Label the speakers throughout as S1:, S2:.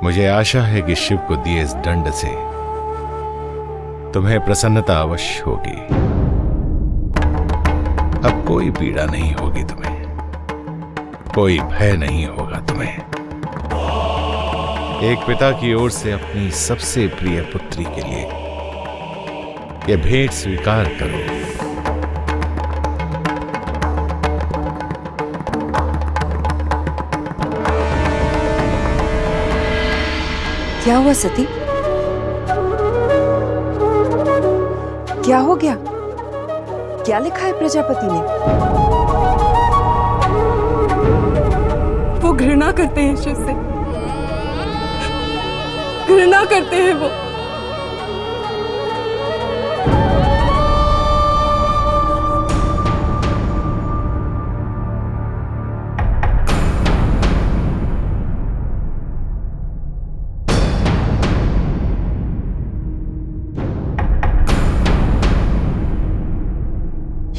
S1: मुझे आशा है कि शिव को दिए इस दंड से तुम्हें प्रसन्नता अवश्य होगी। अब कोई पीड़ा नहीं होगी तुम्हें, कोई भय नहीं होगा तुम्हें। एक पिता की ओर से अपनी सबसे प्रिय पुत्री के लिए यह भेंट स्वीकार करो।
S2: क्या हुआ सती? क्या हो गया? क्या लिखा है प्रजापति ने?
S3: वो घृणा करते हैं शिव से, घृणा करते हैं वो।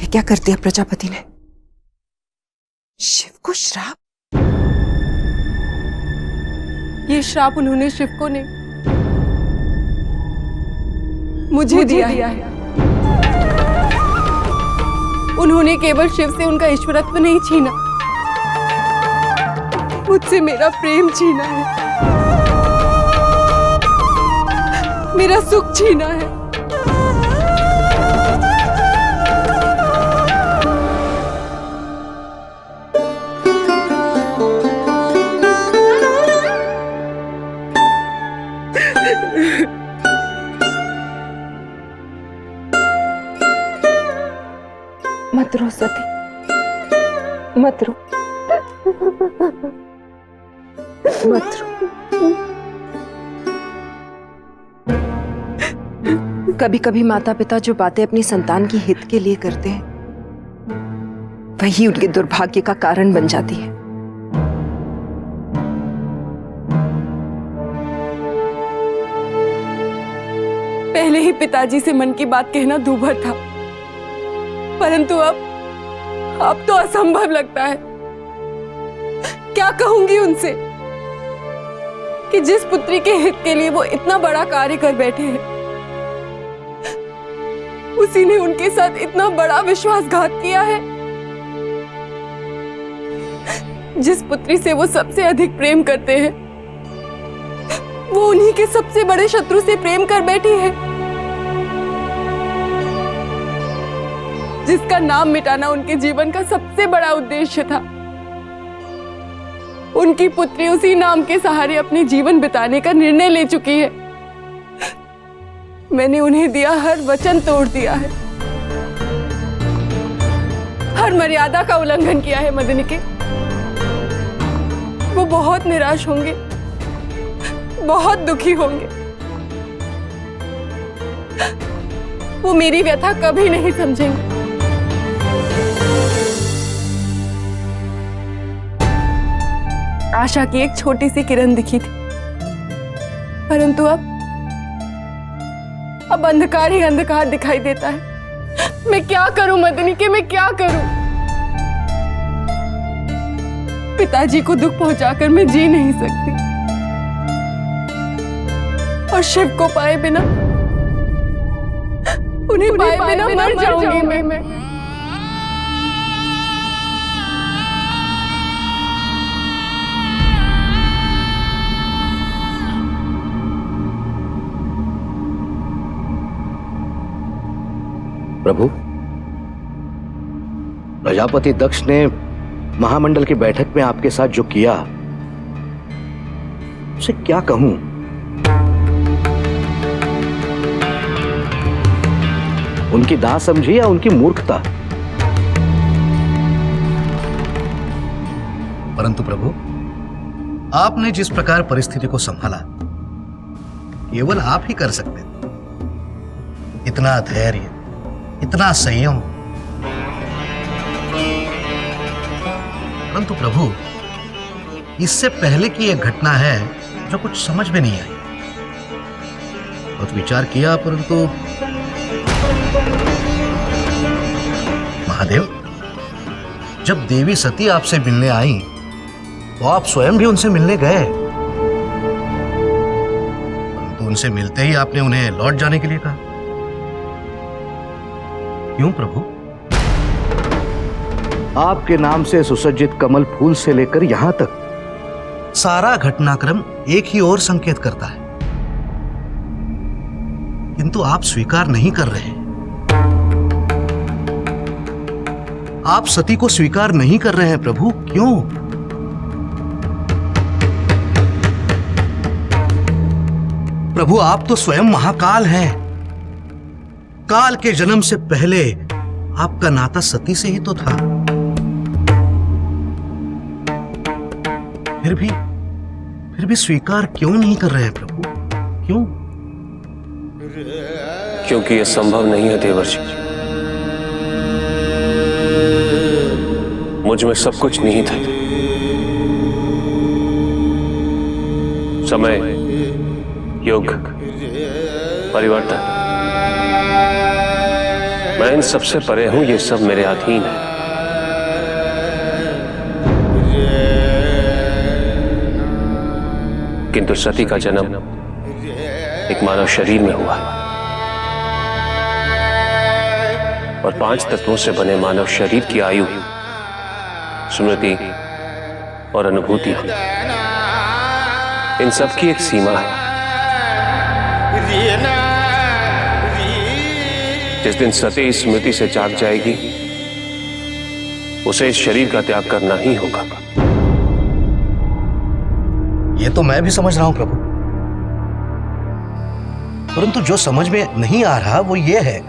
S2: क्या कर दिया प्रजापति ने? शिव को श्राप?
S3: ये श्राप उन्होंने शिव को नहीं, मुझे दिया है। उन्होंने केवल शिव से उनका ईश्वरत्व नहीं छीना, मुझसे मेरा प्रेम छीना है, मेरा सुख छीना है।
S2: मत रो सती, मत रो, मत रो। कभी कभी माता पिता जो बातें अपनी संतान की हित के लिए करते हैं, वही उनके दुर्भाग्य का कारण बन जाती है।
S3: पहले ही पिताजी से मन की बात कहना दूभर था, परंतु अब तो असंभव लगता है। क्या कहूंगी उनसे कि जिस पुत्री के हित के लिए वो इतना बड़ा कार्य कर बैठे हैं, उसी ने उनके साथ इतना बड़ा विश्वासघात किया है। जिस पुत्री से वो सबसे अधिक प्रेम करते हैं, वो उन्हीं के सबसे बड़े शत्रु से प्रेम कर बैठी है। जिसका नाम मिटाना उनके जीवन का सबसे बड़ा उद्देश्य था, उनकी पुत्री उसी नाम के सहारे अपने जीवन बिताने का निर्णय ले चुकी है। मैंने उन्हें दिया हर वचन तोड़ दिया है, हर मर्यादा का उल्लंघन किया है। मदनिके, वो बहुत निराश होंगे, बहुत दुखी होंगे। वो मेरी व्यथा कभी नहीं समझेंगे। आशा की एक छोटी सी किरण दिखी थी, परंतु अब अंधकार ही अंधकार दिखाई देता है। मैं क्या करूं मदनिके, मैं क्या करूं? पिताजी को दुख पहुंचाकर मैं जी नहीं सकती, और शिव को पाए बिना, उन्हें पाए बिना मर जाऊंगी मैं।
S4: प्रभु, प्रजापति दक्ष ने महामंडल की बैठक में आपके साथ जो किया, उसे क्या कहूं? उनकी दास समझी या उनकी मूर्खता?
S5: परंतु प्रभु, आपने जिस प्रकार परिस्थिति को संभाला, केवल आप ही कर सकते थे। इतना धैर्य, इतना संयम। परंतु प्रभु, इससे पहले की एक घटना है जो कुछ समझ में नहीं आई। बहुत विचार किया, परंतु महादेव, जब देवी सती आपसे मिलने आई, तो आप स्वयं भी उनसे मिलने गए। उनसे मिलते ही आपने उन्हें लौट जाने के लिए कहा। क्यों प्रभु?
S4: आपके नाम से सुसज्जित कमल फूल से लेकर यहां तक
S5: सारा घटनाक्रम एक ही ओर संकेत करता है, किंतु आप स्वीकार नहीं कर रहे। आप सती को स्वीकार नहीं कर रहे हैं प्रभु, क्यों? प्रभु आप तो स्वयं महाकाल हैं। काल के जन्म से पहले आपका नाता सती से ही तो था। फिर भी स्वीकार क्यों नहीं कर रहे हैं प्रभु, क्यों?
S6: क्योंकि यह संभव नहीं है देवर्षि। मुझ में सब कुछ निहित है। समय, युग, परिवर्तन, मैं इन सबसे परे हूं। ये सब मेरे अधीन है। किंतु सती का जन्म एक मानव शरीर में हुआ और 5 तत्वों से बने मानव शरीर की आयु, स्मृति और अनुभूतियां, इन सब की एक सीमा है। जिस दिन सती स्मृति से जाग जाएगी, उसे इस शरीर का त्याग करना ही होगा।
S5: ये तो मैं भी समझ रहा हूं प्रभु, परंतु जो समझ में नहीं आ रहा वो ये है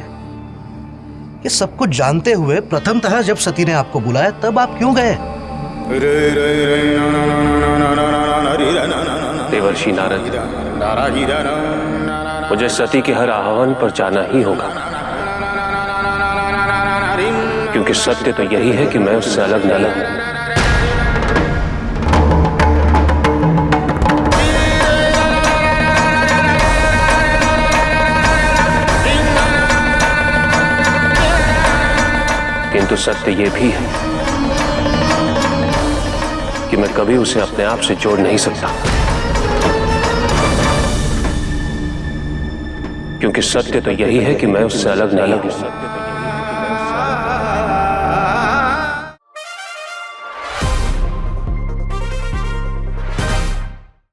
S5: कि सब कुछ जानते हुए प्रथमतः जब सती ने आपको बुलाया तब आप क्यों गए?
S6: देवर्षि नारद, मुझे सती के हर आह्वान पर जाना ही होगा, क्योंकि सत्य तो यही है कि मैं उससे अलग न लगूं। किंतु सत्य यह भी है कि मैं कभी उसे अपने आप से जोड़ नहीं सकता, क्योंकि सत्य तो यही है कि मैं उससे अलग न लगूं।